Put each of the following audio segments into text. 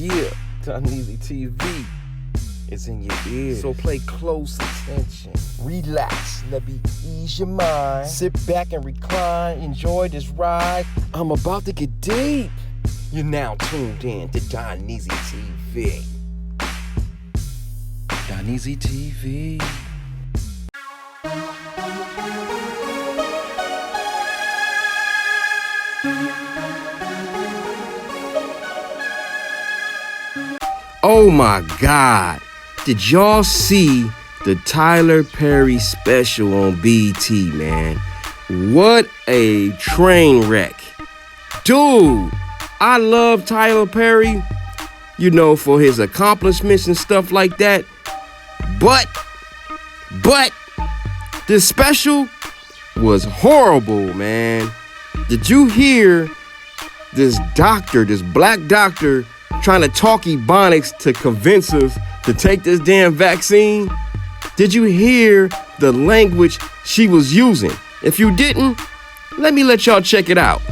Yeah, Doneasy TV is in your ears. So pay close attention. Relax, let me ease your mind. Sit back and recline, enjoy this ride. I'm about to get deep. You're now tuned in to Doneasy TV. Doneasy TV. Oh my God, did y'all see the Tyler Perry special on BT, man? What a train wreck. Dude, I love Tyler Perry, you know, for his accomplishments and stuff like that. But, this special was horrible, man. Did you hear this doctor, this black doctor, trying to talk Ebonics to convince us to take this damn vaccine? Did you hear the language she was using? If you didn't, let y'all check it out.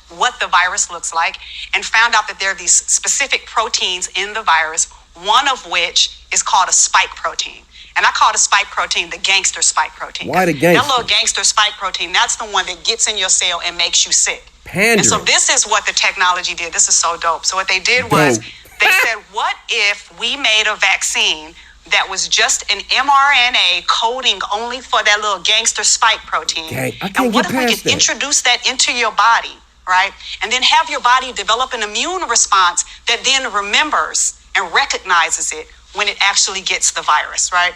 What the virus looks like, and found out that there are these specific proteins in the virus, one of which is called a spike protein. And I call the spike protein the gangster spike protein. Why the gangster? That little gangster spike protein, that's the one that gets in your cell and makes you sick. Pandering. And so this is what the technology did. This is so dope. So what they did was they said, what if we made a vaccine that was just an mRNA coding only for that little gangster spike protein? And what if we could introduce that into your body, right? And then have your body develop an immune response that then remembers and recognizes it when it actually gets the virus, right?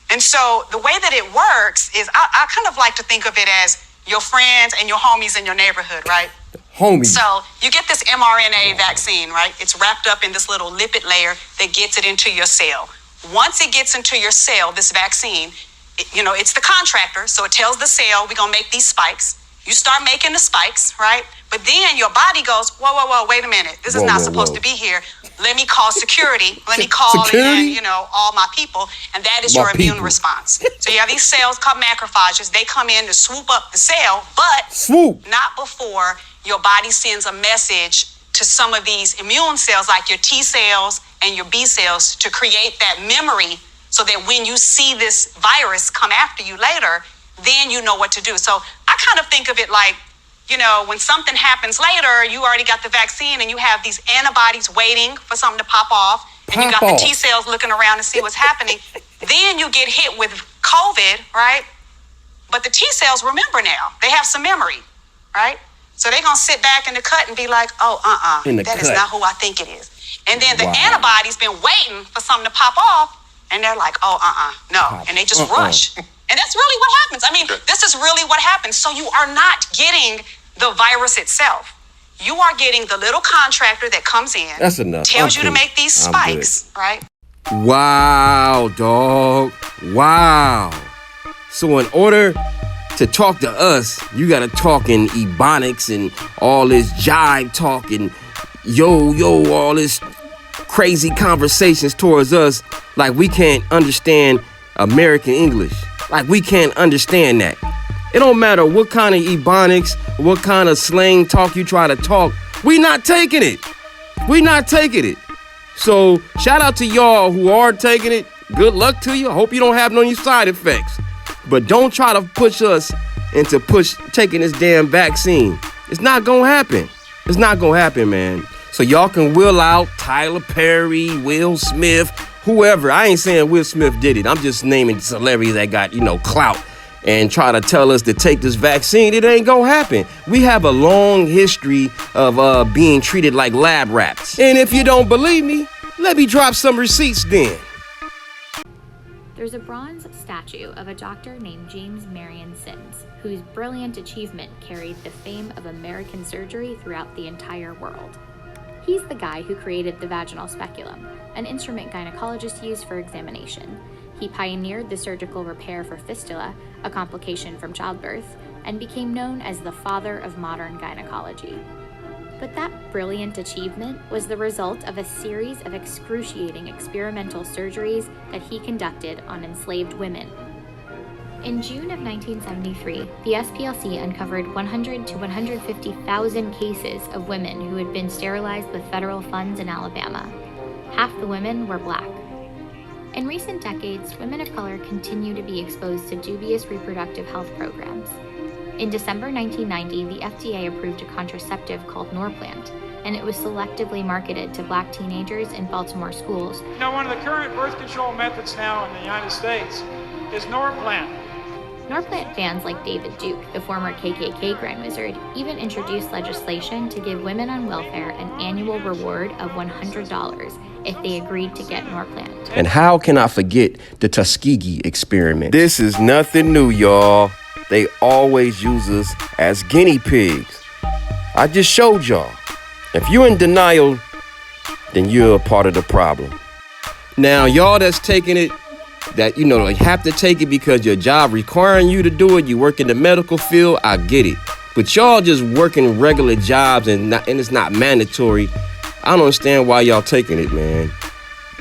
And so the way that it works is I kind of like to think of it as your friends and your homies in your neighborhood, right? Homies. So you get this mRNA vaccine, right? It's wrapped up in this little lipid layer that gets it into your cell. Once it gets into your cell, this vaccine, it's the contractor. So it tells the cell, we're going to make these spikes. You start making the spikes, right? But then your body goes, whoa, wait a minute. This is not supposed to be here. Let me call security. Let me call in, all my people. And that is your immune response. So you have these cells called macrophages. They come in to swoop up the cell, but not before your body sends a message to some of these immune cells, like your T cells and your B cells, to create that memory so that when you see this virus come after you later, then you know what to do. So I kind of think of it like, when something happens later, you already got the vaccine and you have these antibodies waiting for something to pop off. And you got the T cells looking around to see what's happening. Then you get hit with COVID, right? But the T cells remember now. They have some memory, right? So they're going to sit back in the cut and be like, that is not who I think it is. And then the antibodies been waiting for something to pop off. And they're like, no. And they just rush. And that's really what happens. I mean, this is really what happens. So you are not getting the virus itself. You are getting the little contractor that comes in. That's enough. Tells you to make these spikes, right? Wow, dog. Wow. So in order to talk to us, you got to talk in Ebonics and all this jive talk and yo, all this crazy conversations towards us like we can't understand American English. Like we can't understand that. It don't matter what kind of Ebonics, what kind of slang talk you try to talk. We not taking it. So shout out to y'all who are taking it. Good luck to you. I hope you don't have no side effects. But don't try to push us into taking this damn vaccine. It's not gonna happen, man. So y'all can will out Tyler Perry, Will Smith, whoever. I ain't saying Will Smith did it. I'm just naming celebrities that got, clout and try to tell us to take this vaccine. It ain't gonna happen. We have a long history of being treated like lab rats. And if you don't believe me, let me drop some receipts then. There's a bronze statue of a doctor named James Marion Sims, whose brilliant achievement carried the fame of American surgery throughout the entire world. He's the guy who created the vaginal speculum, an instrument gynecologists use for examination. He pioneered the surgical repair for fistula, a complication from childbirth, and became known as the father of modern gynecology. But that brilliant achievement was the result of a series of excruciating experimental surgeries that he conducted on enslaved women. In June of 1973, the SPLC uncovered 100 to 150,000 cases of women who had been sterilized with federal funds in Alabama. Half the women were Black. In recent decades, women of color continue to be exposed to dubious reproductive health programs. In December 1990, the FDA approved a contraceptive called Norplant, and it was selectively marketed to Black teenagers in Baltimore schools. One of the current birth control methods now in the United States is Norplant. Norplant fans like David Duke, the former KKK Grand Wizard, even introduced legislation to give women on welfare an annual reward of $100 if they agreed to get Norplant. And how can I forget the Tuskegee experiment? This is nothing new, y'all. They always use us as guinea pigs. I just showed y'all. If you're in denial, then you're a part of the problem. Now, y'all that's taking it, that, you have to take it because your job requiring you to do it, you work in the medical field, I get it. But y'all just working regular jobs and it's not mandatory. I don't understand why y'all taking it, man.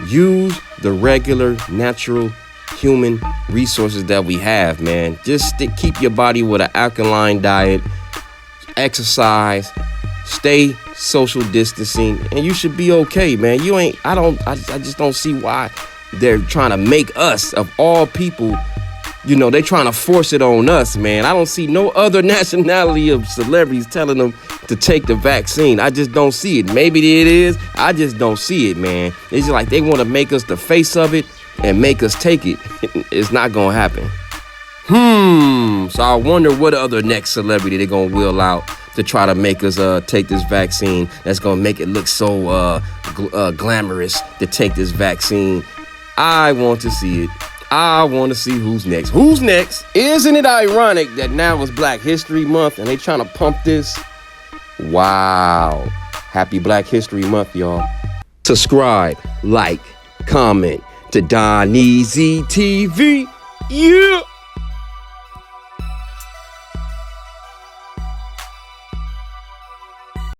Use the regular, natural, human resources that we have, man. Just keep your body with an alkaline diet, exercise, stay social distancing, and you should be okay, man. I just don't see why they're trying to make us, of all people, they trying to force it on us, man. I don't see no other nationality of celebrities telling them to take the vaccine. I just don't see it. Maybe it is. I just don't see it, man. It's just like they want to make us the face of it and make us take it. It's not going to happen. So I wonder what other next celebrity they're going to wheel out to try to make us take this vaccine that's going to make it look so glamorous to take this vaccine. I want to see it. I want to see who's next. Who's next? Isn't it ironic that now is Black History Month and they trying to pump this? Wow. Happy Black History Month, y'all. Subscribe, like, comment to Don Easy TV. Yeah.